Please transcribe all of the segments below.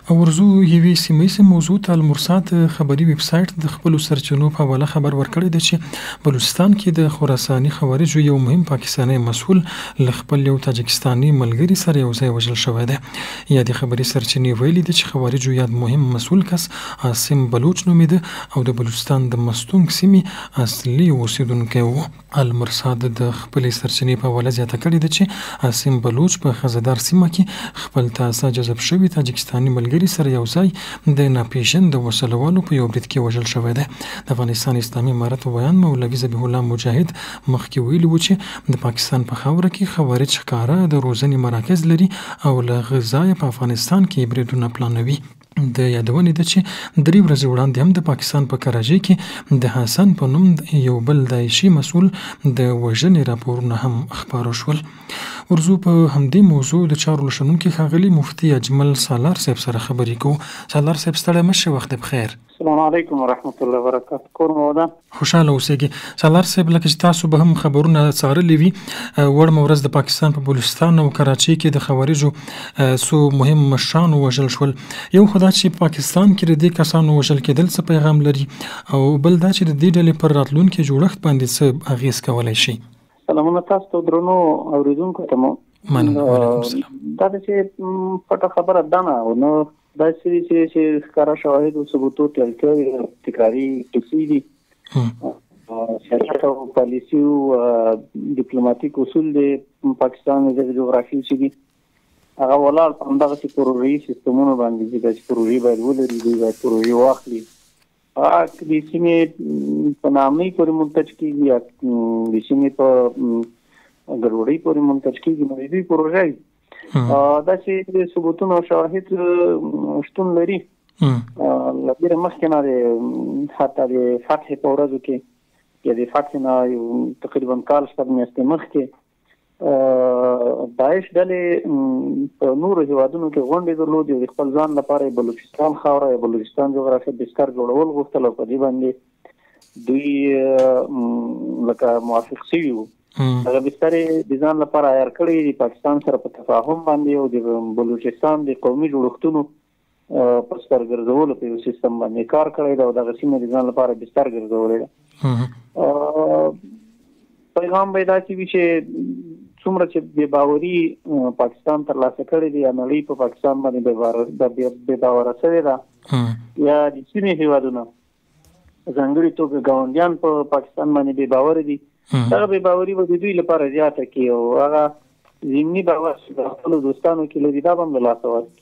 ورزو یوې سیمه ییزې موضوع ته المرصاد خبري ویب سایټ د خپلو سرچینو په حواله خبر ورکړی دی چې بلوچستان کې د خراساني خوارجو یو مهم پاکستاني مسؤل له خپل یو تاجکستاني ملګري سره یو ځای وژل شوی دی. یادې خبري سرچینې ویلي دي چې خوارجو یاد مهم مسؤل کس عاصم بلوچ نومیده او د بلوچستان د مستونګ سیمې اصلي اوسیدونکی و. المرصاد د خپلې سرچینې په حواله زیاته کړې ده چې عاصم بلوچ په خزدار سیمه کې خپل تازه جذب شوي تاجکستاني ملګري سره یو ځای د ناپېژانده وسلوالو په یو برید کې وژل شوی دی. د افغانستان اسلامي امارت ویان مولوي ذبیح الله مجاهد مخکې ویلي و چې د پاکستان په خاوره کې خوارج ښکاره د روزنې مراکز لري او له غذایه په افغانستان کې بریدونه پلانوي. د یادونې ده چې 3 ورځې وړاندې هم د پاکستان په کراچۍ کې د حسن په نوم یو بل داعشي مسؤل د وژنې راپورونه هم خپاره شول. ورزو په همدې موضوع د چارو لشنونکي ښاغلي مفتي اجمل سالار صاحب سره خبرې کوو. سالار صاحب ستړی مه شئ، وخت بخیر. السلام علیکم ورحمت الله وبرکاته. کور مو ودان؟ خوشحاله اوسئ. سالار صاحب لکه چې تاسو به هم خبرونه څارلي وي، وړمه ورځ د پاکستان په بلوچستان او کراچۍ کې د خوارجو څو مهم مشران وژل شول. یو خو دا چې پاکستان کې د دې کسانو وژل کېدل څه پیغام لري، او بل دا چې د دې ډلې پر راتلونکي جوړښت باندې څه اغېز کولی شي. سلامونه تاسو ته درنو اوریدونکو ته مو. دا چې پټه خبره ده نه، او نو دا چې ښکاره شواهد او ثبوتو تلقي تکراري کیسې دي. سیاست او پالیسي او ډیپلوماټیک اصول د پاکستان د جغرافي چې دي هغه ولاړ په همدغسې پروژوي سیستمونو باندې دي چې پروژې باید ولري، دوی باید پروژې واخلي. د سیمې په نامۍ پورې منتج کېږي یا د سیمې په ګډوډۍ پورې منتج کېږي، نو د دوی پروژه وي. داسې ثبوتونه او شواهد شتون لري. له ډېره مخکې نه حتی د فتح په ورځو کې یا د فتح نه یو تقریبا کال شپږ میاشتې مخکې داعش ډلې په نورو هیوادونو کې غونډې درلودې او د خپل ځان لپاره یې بلوچستان خاوره یا بلوچستان جغرافیه بستر جوړول غوښتل، او په دې باندې دوی لکه موافق شوي وو. هغه بستر یې د ځان لپاره عیار کړی، د پاکستان سره په تفاهم باندې او د بلوچستان د قومي جوړښتونو په سر ګرځولو په یو سیستم باندې کار کړی دی او دغه سیمه د ځان لپاره بستر ګرځولی ده. پیغام به داسې وي چې څومره چې بې باوري پاکستان ترلاسه کړی دی یا نړۍ په پاکستان باندې بې باوره شوې ده، یا د سیمې هیوادونه ځانګړي توګه ګاونډیان په پاکستان باندې بې باوره دي، دغه بې باوري به د دوی لپاره زیاته کړي او هغه ضمني باور چې د خپلو دوستانو کې لري دا به هم له لاسه ورکړي.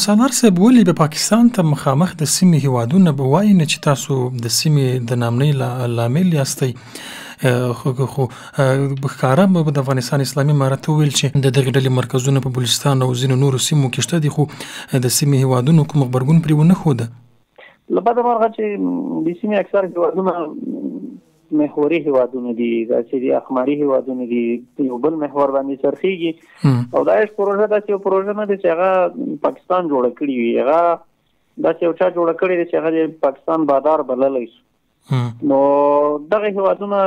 سالار صاحب ولې به پاکستان ته مخامخ د سیمې هیوادونه به وایي نه چې تاسو د سیمې د نامنۍ لامل یاستئ؟ خو ښکاره به د افغانستان اسلامي امارت وویل چې د دغې ډلې مرکزونه په بلوچستان او ځینو نورو سیمو کې شته دي، خو د سیمې هیوادونو کوم غبرګون پرې ونه ښوده. له بده مرغه چې د سیمې اکثر هیوادونه محوري هیوادونه دي، داسې د اقماري هیوادونه دي، یو بل محور باندې څرخیږي. او دا هیڅ پروژه داسې یو پروژه نه ده چې هغه پاکستان جوړه کړې وي، هغه داسې یو چا جوړه کړې ده چې هغه د پاکستان بادار بللی شو. نو دغه هیوادونه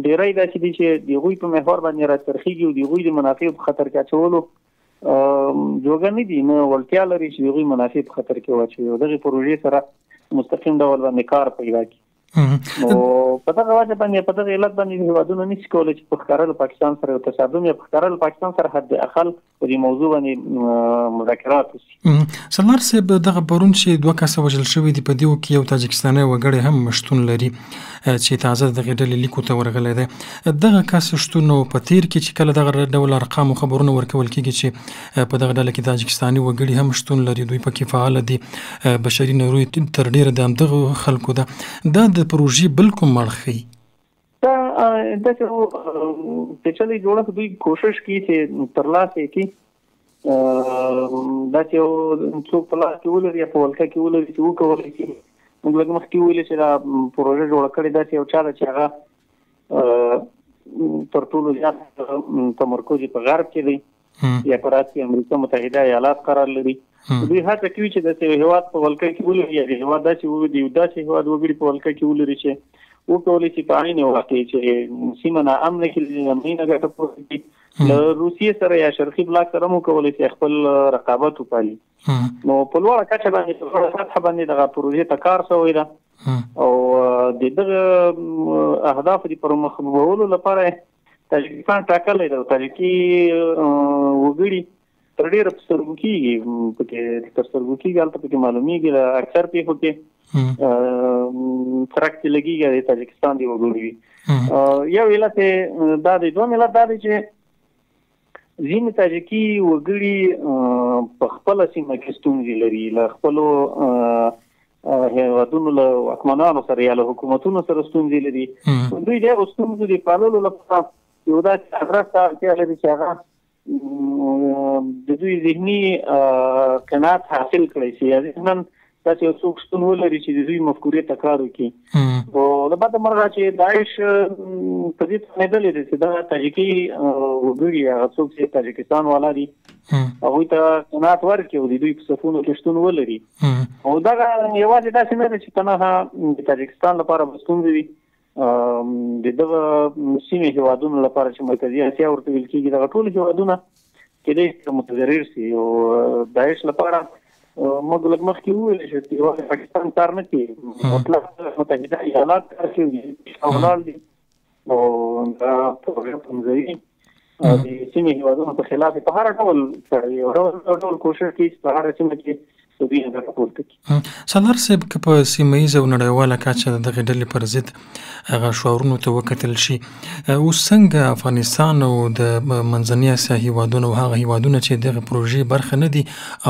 ډیری داسې دي چې د هغوی په محور باندې راڅرخیږي او د هغوی د منافعو په خطر کې اچولو جوګه نه دي، نه وړتیا لري چې د هغوی منافع په خطر کې واچوي او دغې پروژې سره مستقیم ډول باندې کار پیدا کړي. نو په دغه وجه باندې په دغه علت باندې هیوادونه نشي کولی چې په ښکاره له پاکستان سره یو تصادم یا په ښکاره له پاکستان سره حد اقل په دې موضوع باندې مذاکرات وشي. سالار صاحب دغه پرون چې 2 کسه وژل شوي دي، په دې کې یو تاجکستاني وګړی هم شتون لري چې تازه دغې ډلې لیکو ته ورغلی دی. دغه کس شتون په تیر کې چې کله دغه ډول ارقام او خبرونه ورکول کېږي چې په دغه ډله کې تاجکستاني وګړي هم شتون لري، دوی پکې فعاله دي، بشري نیروی تر ډېره د همدغو خلکو ده. دا د پروژې بل کوم اړخ ښیي؟ دا داسې پیچلی جوړښت دوی کوشش کوي چې ترلاسه یې کړي، داسې یو څوک په لاس کې ولري یا په ولکه کې ولري چې وکولی شي. موږ لږ مخکې وویلې چې دا پروژه جوړه کړې داسې یو چا ده چې هغه تر ټولو زیات تمرکز په غرب کې دی یا په راس کې امریکا متحده ایالات قرار لري. دوی هڅه کوي چې داسې یو هېواد په ولکه کې ولري یا د هېواد داسې هېواد وګړي په ولکه کې ولري چې وکولی شي په عین واقع چې سیمه ناامنه کړي، د امنۍ نه ګټه پورته کړي له روسیې سره یا شرقي بلاک سره مو کولی چې خپل رقابت وپالي. نو په لوړه کچه باندې په لوړه سطحه باندې دغه پروژې ته کار شوی ده او د دغه اهداف د پرمخ وړلو لپاره تاجکستان ټاکلی ده. تاجکي وګړي تر ډېره په سترګو کېږي، پکې تر سترګو کېږي، هلته پکې معلومېږي له اکثر پیښو کې فرق چې لګېږي د تاجکستان د وګړي وي. یو علت دا دی. دویم علت دا دی چې ځینې تاجکي وګړي په خپله سیمه کې ستونزې لري، له خپلو هېوادونو له واکمنانو سره یا له حکومتونو سره ستونزې لري. دوی د هغو ستونزو د پاللو لپاره یو داسې ادرس ته اړتیا لري چې هغه د دوی ذهني قناعت حاصل کړی شي، یا ذهناً داسې یو څوک شتون ولري چې د دوی مفکورې ته کار وکړي. خو له بده مرغه چې داعش په دې تمېدلې دی چې دا تاجکي وګړي هغه څوک چې تاجکستان والا دي هغوی ته قناعت ورکړي او د دوی په صفونو کې شتون ولري. او دغه یوازې داسې نه ده چې تنها د تاجکستان لپاره به ستونزې وي، د دغه سیمې هېوادونو لپاره چې مرکزي اسیا ورته ویل کېږي، دغه ټول هېوادونه کېدای شي متضرر شي. او داعش لپاره موږ لږ مخکې وویل چې یوازې پاکستان کار نه کوي، مطلق متحده ایالات کار کوي، ولاړ دي او دا پروژه پنځوي د سیمې هېوادونو په خلاف په هر ډول یو ډول کوشش کوي چې په هره سیمه کې سالار صاحب که په سیمه ییزه او نړیواله کچه د دغې ډلې پر ضد هغه شعارونو ته وکتل شي، اوس څنګه افغانستان او د منځنۍ اسیا هیوادونه او هغه هیوادونه چې دغه پروژې برخه نه دي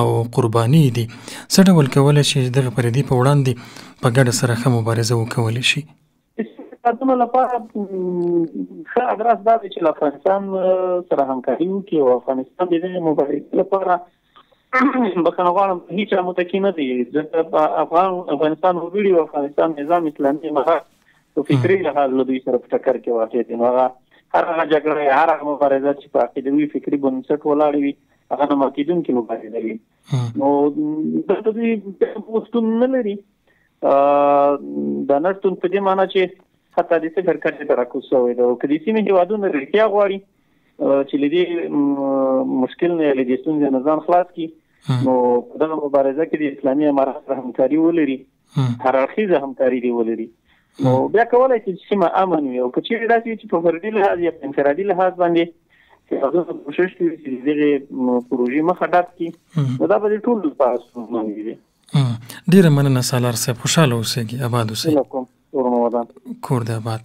او قرباني دي څه ډول کولی شي دغه پردي په وړاندې په ګډه سره ښه مبارزه وکولی شي؟ استفادونو لپاره ښه ادرس دا دی چې له افغانستان سره همکاري وکړي او افغانستان د دې مبارزې لپاره بخښنه غواړم هیڅ متکی نه دی. ځکه افغانستان وګړي او افغانستان نظام اسلامي هغه په فکري لحاظ له دوی سره په ټکر کې واقع دي. نو هغه هر هغه جګړه یا هر هغه مبارزه چې په عقیدوي فکري بنسټ ولاړې وي هغه نه ماتېدونکې مبارزه وي. نو دلته دوی شتون نه لري. دا نه شتون په دې معنا چې حتی د صفر کچې ته راکوز شوی ده. او که د سیمې هېوادونه رښتیا غواړي چې له دې مشکل نه یا له دې ستونزې نه ځان خلاص کړي، نو په دغه مبارزه کې د اسلامي امارت سره همکاري ولري، هر اړخیزه همکاري دې ولري، نو بیا کولی شي چې سیمه امن وي. او که چېرې داسې وي چې په فردي لحاظ یا په انفرادي لحاظ باندې هغه کوشش کوي چې دغې پروژې مخه ډپ کړي، نو دا به د ټولو لپاره ستونزمن وي. ډېره مننه سالار صاحب، خوشحاله اوسئ، اباد اوسئ. کور مو ودان. کور دې اباد.